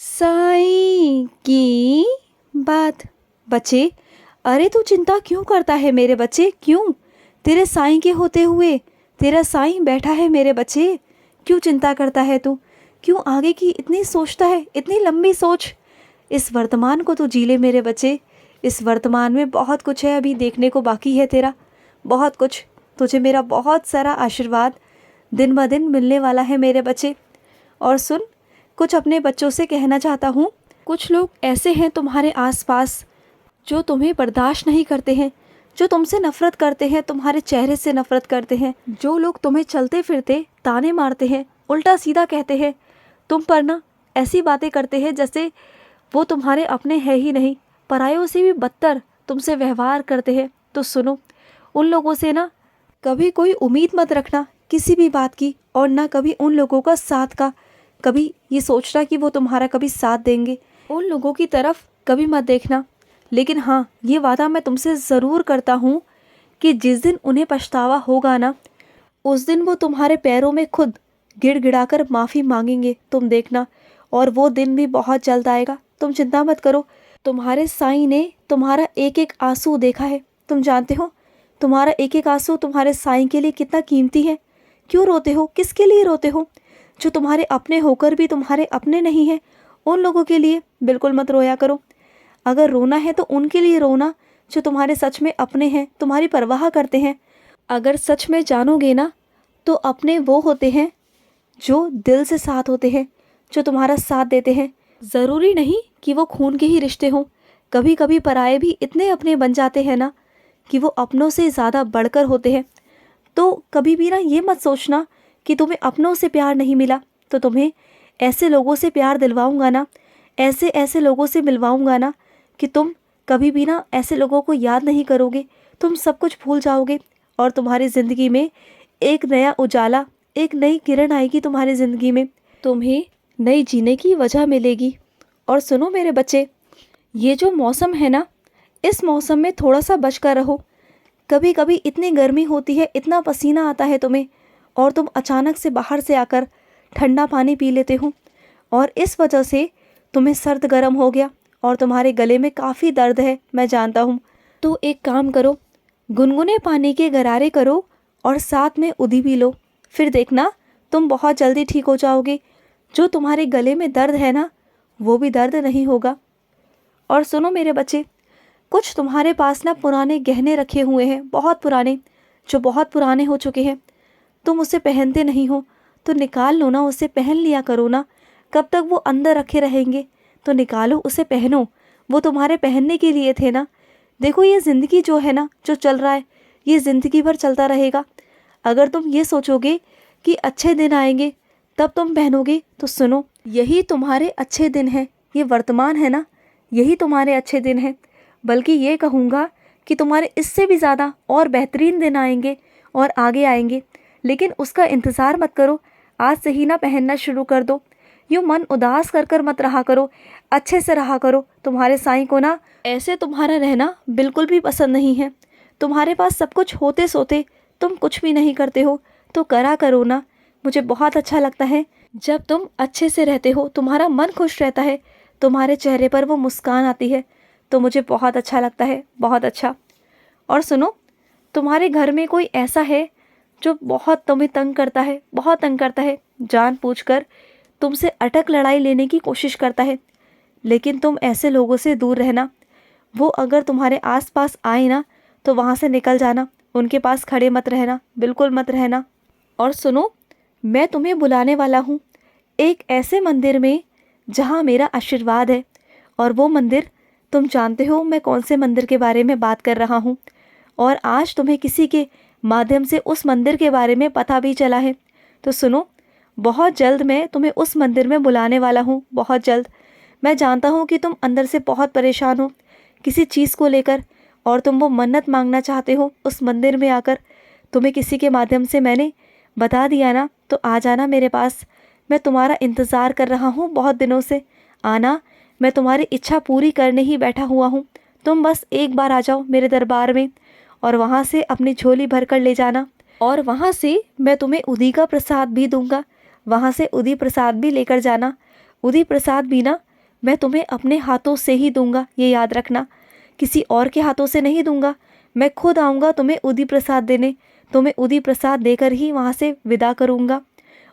साईं की बात। बच्चे, अरे तू चिंता क्यों करता है मेरे बच्चे? क्यों? तेरे साईं के होते हुए तेरा साईं बैठा है मेरे बच्चे। क्यों चिंता करता है तू? क्यों आगे की इतनी सोचता है? इतनी लंबी सोच। इस वर्तमान को तो जी ले मेरे बच्चे। इस वर्तमान में बहुत कुछ है अभी देखने को बाकी है तेरा, बहुत कुछ। तुझे मेरा बहुत सारा आशीर्वाद दिन ब दिन मिलने वाला है मेरे बच्चे। और सुन, कुछ अपने बच्चों से कहना चाहता हूँ। कुछ लोग ऐसे हैं तुम्हारे आसपास जो तुम्हें बर्दाश्त नहीं करते हैं, जो तुमसे नफरत करते हैं, तुम्हारे चेहरे से नफरत करते हैं। जो लोग तुम्हें चलते फिरते ताने मारते हैं, उल्टा सीधा कहते हैं तुम पर, ना ऐसी बातें करते हैं जैसे वो तुम्हारे अपने हैं ही नहीं, परायों से भी बदतर तुमसे व्यवहार करते हैं। तो सुनो, उन लोगों से ना कभी कोई उम्मीद मत रखना किसी भी बात की, और ना कभी उन लोगों का साथ का कभी ये सोचना कि वो तुम्हारा कभी साथ देंगे। उन लोगों की तरफ कभी मत देखना। लेकिन हाँ, ये वादा मैं तुमसे ज़रूर करता हूँ कि जिस दिन उन्हें पछतावा होगा ना, उस दिन वो तुम्हारे पैरों में खुद गिड़गिड़ाकर माफ़ी मांगेंगे, तुम देखना। और वो दिन भी बहुत जल्द आएगा, तुम चिंता मत करो। तुम्हारे साईं ने तुम्हारा एक एक आंसू देखा है। तुम जानते हो तुम्हारा एक एक आंसू तुम्हारे साईं के लिए कितना कीमती है। क्यों रोते हो? किसके लिए रोते हो? जो तुम्हारे अपने होकर भी तुम्हारे अपने नहीं हैं, उन लोगों के लिए बिल्कुल मत रोया करो। अगर रोना है तो उनके लिए रोना जो तुम्हारे सच में अपने हैं, तुम्हारी परवाह करते हैं। अगर सच में जानोगे ना, तो अपने वो होते हैं जो दिल से साथ होते हैं, जो तुम्हारा साथ देते हैं। ज़रूरी नहीं कि वो खून के ही रिश्ते हों। कभी कभी पराये भी इतने अपने बन जाते हैं ना कि वो अपनों से ज़्यादा बढ़कर होते हैं। तो कभी भी ना ये मत सोचना कि तुम्हें अपनों से प्यार नहीं मिला, तो तुम्हें ऐसे लोगों से प्यार दिलवाऊंगा ना, ऐसे ऐसे लोगों से मिलवाऊंगा ना कि तुम कभी भी ना ऐसे लोगों को याद नहीं करोगे। तुम सब कुछ भूल जाओगे और तुम्हारी ज़िंदगी में एक नया उजाला, एक नई किरण आएगी तुम्हारी ज़िंदगी में। तुम्हें नई जीने की वजह मिलेगी। और सुनो मेरे बच्चे, ये जो मौसम है ना, इस मौसम में थोड़ा सा बच कर रहो। कभी कभी इतनी गर्मी होती है, इतना पसीना आता है तुम्हें, और तुम अचानक से बाहर से आकर ठंडा पानी पी लेते हो, और इस वजह से तुम्हें सर्द गर्म हो गया और तुम्हारे गले में काफ़ी दर्द है, मैं जानता हूँ। तो एक काम करो, गुनगुने पानी के गरारे करो और साथ में उधी भी लो। फिर देखना तुम बहुत जल्दी ठीक हो जाओगे। जो तुम्हारे गले में दर्द है ना, वो भी दर्द नहीं होगा। और सुनो मेरे बच्चे, कुछ तुम्हारे पास ना पुराने गहने रखे हुए हैं, बहुत पुराने, जो बहुत पुराने हो चुके हैं। तुम उसे पहनते नहीं हो, तो निकाल लो ना, उसे पहन लिया करो ना। कब तक वो अंदर रखे रहेंगे? तो निकालो, उसे पहनो। वो तुम्हारे पहनने के लिए थे ना। देखो, ये ज़िंदगी जो है ना, जो चल रहा है, ये ज़िंदगी भर चलता रहेगा। अगर तुम ये सोचोगे कि अच्छे दिन आएंगे तब तुम पहनोगे, तो सुनो, यही तुम्हारे अच्छे दिन हैं। ये वर्तमान है ना, यही तुम्हारे अच्छे दिन हैं। बल्कि ये कहूँगा कि तुम्हारे इससे भी ज़्यादा और बेहतरीन दिन आएंगे और आगे आएंगे। लेकिन उसका इंतज़ार मत करो, आज से ही ना पहनना शुरू कर दो। यूँ मन उदास कर कर मत रहा करो, अच्छे से रहा करो। तुम्हारे साईं को ना ऐसे तुम्हारा रहना बिल्कुल भी पसंद नहीं है। तुम्हारे पास सब कुछ होते सोते तुम कुछ भी नहीं करते हो, तो करा करो ना। मुझे बहुत अच्छा लगता है जब तुम अच्छे से रहते हो, तुम्हारा मन खुश रहता है, तुम्हारे चेहरे पर वो मुस्कान आती है, तो मुझे बहुत अच्छा लगता है, बहुत अच्छा। और सुनो, तुम्हारे घर में कोई ऐसा है जो बहुत तुम्हें तंग करता है, बहुत तंग करता है, जानबूझकर तुमसे अटक लड़ाई लेने की कोशिश करता है। लेकिन तुम ऐसे लोगों से दूर रहना। वो अगर तुम्हारे आसपास आए ना, तो वहाँ से निकल जाना, उनके पास खड़े मत रहना, बिल्कुल मत रहना। और सुनो, मैं तुम्हें बुलाने वाला हूँ एक ऐसे मंदिर में जहाँ मेरा आशीर्वाद है। और वो मंदिर, तुम जानते हो मैं कौन से मंदिर के बारे में बात कर रहा हूँ। और आज तुम्हें किसी के माध्यम से उस मंदिर के बारे में पता भी चला है। तो सुनो, बहुत जल्द मैं तुम्हें उस मंदिर में बुलाने वाला हूँ, बहुत जल्द। मैं जानता हूँ कि तुम अंदर से बहुत परेशान हो किसी चीज़ को लेकर, और तुम वो मन्नत मांगना चाहते हो उस मंदिर में आकर। तुम्हें किसी के माध्यम से मैंने बता दिया ना, तो आ जाना मेरे पास। मैं तुम्हारा इंतज़ार कर रहा हूँ बहुत दिनों से। आना, मैं तुम्हारी इच्छा पूरी करने ही बैठा हुआ हूँ। तुम बस एक बार आ जाओ मेरे दरबार में, और वहाँ से अपनी झोली भर कर ले जाना। और वहाँ से मैं तुम्हें उदी का प्रसाद भी दूंगा, वहाँ से उदी प्रसाद भी लेकर जाना। उदी प्रसाद भी ना मैं तुम्हें अपने हाथों से ही दूंगा, ये याद रखना, किसी और के हाथों से नहीं दूंगा। मैं खुद आऊँगा तुम्हें उदी प्रसाद देने, तुम्हें उदी प्रसाद देकर ही वहाँ से विदा करूँगा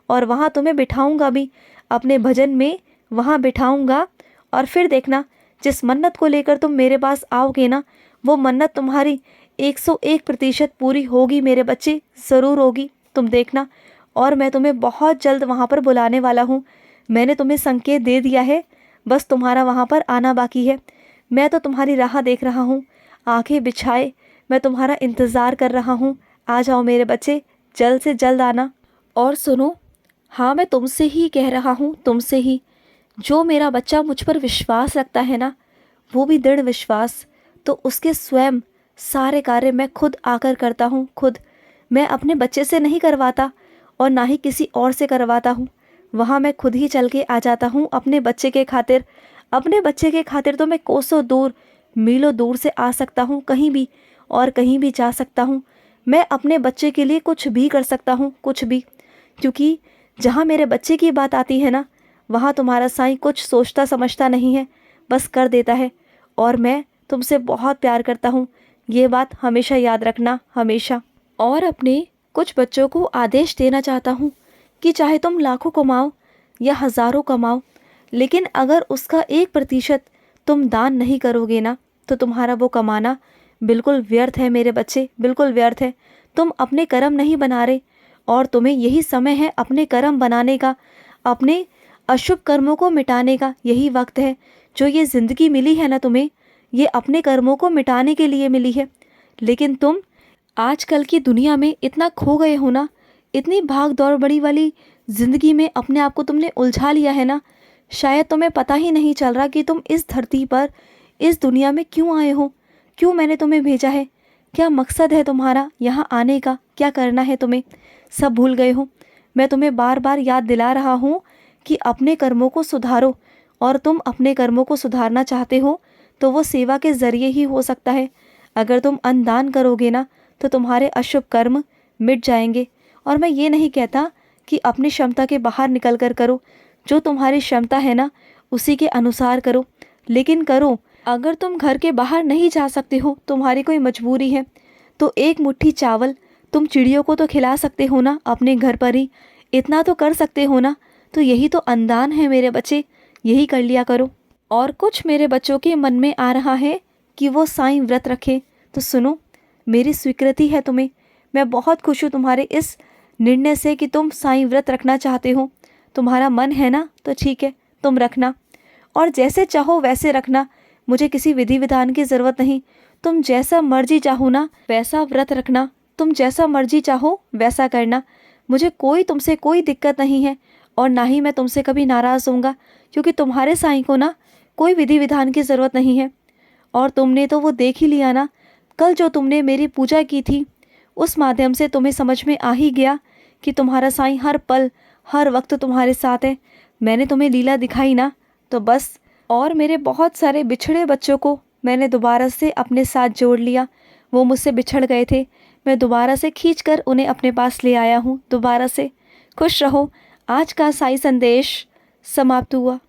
और वहाँ तुम्हें बिठाऊँगा भी, अपने भजन में वहाँ बिठाऊँगा। और फिर देखना, जिस मन्नत को लेकर तुम मेरे पास आओगे ना, वो मन्नत तुम्हारी 101% पूरी होगी मेरे बच्चे, ज़रूर होगी, तुम देखना। और मैं तुम्हें बहुत जल्द वहाँ पर बुलाने वाला हूँ। मैंने तुम्हें संकेत दे दिया है, बस तुम्हारा वहाँ पर आना बाकी है। मैं तो तुम्हारी राह देख रहा हूँ, आंखें बिछाए मैं तुम्हारा इंतज़ार कर रहा हूँ। आ जाओ मेरे बच्चे, जल्द से जल्द आना। और सुनो, हाँ मैं तुमसे ही कह रहा हूँ, तुमसे ही। जो मेरा बच्चा मुझ पर विश्वास रखता है ना, वो भी दृढ़ विश्वास, तो उसके स्वयं सारे कार्य मैं खुद आकर करता हूँ, खुद। मैं अपने बच्चे से नहीं करवाता और ना ही किसी और से करवाता हूँ। वहाँ मैं खुद ही चल के आ जाता हूँ अपने बच्चे के खातिर। अपने बच्चे के खातिर तो मैं कोसों दूर, मीलों दूर से आ सकता हूँ, कहीं भी और कहीं भी जा सकता हूँ। मैं अपने बच्चे के लिए कुछ भी कर सकता हूँ, कुछ भी। क्योंकि जहाँ मेरे बच्चे की बात आती है ना, वहाँ तुम्हारा साईं कुछ सोचता समझता नहीं है, बस कर देता है। और मैं तुमसे बहुत प्यार करता हूँ, ये बात हमेशा याद रखना, हमेशा। और अपने कुछ बच्चों को आदेश देना चाहता हूँ कि चाहे तुम लाखों कमाओ या हज़ारों कमाओ, लेकिन अगर उसका 1% तुम दान नहीं करोगे ना, तो तुम्हारा वो कमाना बिल्कुल व्यर्थ है मेरे बच्चे, बिल्कुल व्यर्थ है। तुम अपने कर्म नहीं बना रहे, और तुम्हें यही समय है अपने कर्म बनाने का, अपने अशुभ कर्मों को मिटाने का। यही वक्त है, जो ये ज़िंदगी मिली है ना तुम्हें, ये अपने कर्मों को मिटाने के लिए मिली है। लेकिन तुम आजकल की दुनिया में इतना खो गए हो ना, इतनी भाग दौड़ बड़ी वाली ज़िंदगी में अपने आप को तुमने उलझा लिया है ना, शायद तुम्हें पता ही नहीं चल रहा कि तुम इस धरती पर, इस दुनिया में क्यों आए हो, क्यों मैंने तुम्हें भेजा है, क्या मकसद है तुम्हारा यहाँ आने का, क्या करना है तुम्हें, सब भूल गए हो। मैं तुम्हें बार बार याद दिला रहा हूँ कि अपने कर्मों को सुधारो, और तुम अपने कर्मों को सुधारना चाहते हो तो वो सेवा के ज़रिए ही हो सकता है। अगर तुम अन्नदान करोगे ना, तो तुम्हारे अशुभ कर्म मिट जाएंगे। और मैं ये नहीं कहता कि अपनी क्षमता के बाहर निकल कर करो, जो तुम्हारी क्षमता है ना उसी के अनुसार करो, लेकिन करो। अगर तुम घर के बाहर नहीं जा सकते हो, तुम्हारी कोई मजबूरी है, तो एक मुट्ठी चावल तुम चिड़ियों को तो खिला सकते हो ना अपने घर पर ही, इतना तो कर सकते हो ना। तो यही तो अन्नदान है मेरे बच्चे, यही कर लिया करो। और कुछ मेरे बच्चों के मन में आ रहा है कि वो साईं व्रत रखे, तो सुनो, मेरी स्वीकृति है तुम्हें। मैं बहुत खुश हूँ तुम्हारे इस निर्णय से कि तुम साईं व्रत रखना चाहते हो। तुम्हारा मन है ना, तो ठीक है, तुम रखना, और जैसे चाहो वैसे रखना। मुझे किसी विधि विधान की ज़रूरत नहीं, तुम जैसा मर्जी चाहो ना वैसा व्रत रखना, तुम जैसा मर्जी चाहो वैसा करना। मुझे तुमसे कोई दिक्कत नहीं है, और ना ही मैं तुमसे कभी नाराज़ होऊंगा, क्योंकि तुम्हारे साईं को ना कोई विधि विधान की ज़रूरत नहीं है। और तुमने तो वो देख ही लिया ना, कल जो तुमने मेरी पूजा की थी, उस माध्यम से तुम्हें समझ में आ ही गया कि तुम्हारा साईं हर पल हर वक्त तुम्हारे साथ है। मैंने तुम्हें लीला दिखाई ना, तो बस। और मेरे बहुत सारे बिछड़े बच्चों को मैंने दोबारा से अपने साथ जोड़ लिया। वो मुझसे बिछड़ गए थे, मैं दोबारा से खींचकर उन्हें अपने पास ले आया हूँ दोबारा से। खुश रहो। आज का साईं संदेश समाप्त हुआ।